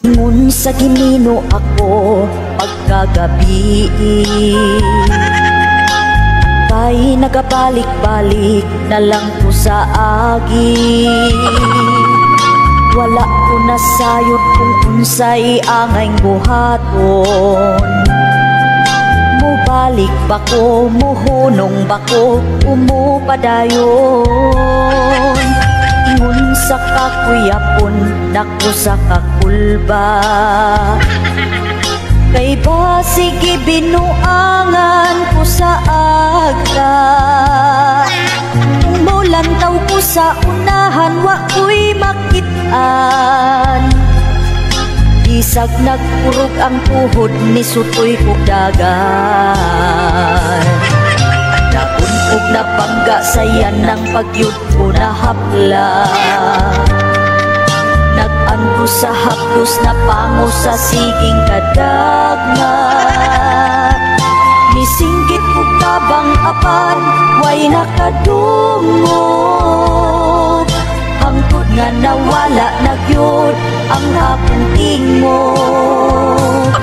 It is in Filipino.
Ingon sa Ginoo ako pagkagabi, kay nagabalik-balik na lang ko sa agi. Wala ko nasayod kung unsay angay buhaton. Mubalik ba ko, muhunong ba ko, umupadayon. Ingon sa kakuyapon, dako sa kakulba. Kay ba sige binuangan ko sa agta. Kung mulantaw ko sa unahan, wa ko'y makitaan. Isag nagpurog ang tuhod ni sutoy kog dagan. Nabunog na pangga sayan ng pagyud ko na hapla. Nag-ando sa haplos na pango sa siging kadagna. Nisinggit ko tabang apan, way nakadungog. Hangtod nga nawala na gyud ang akong tingog.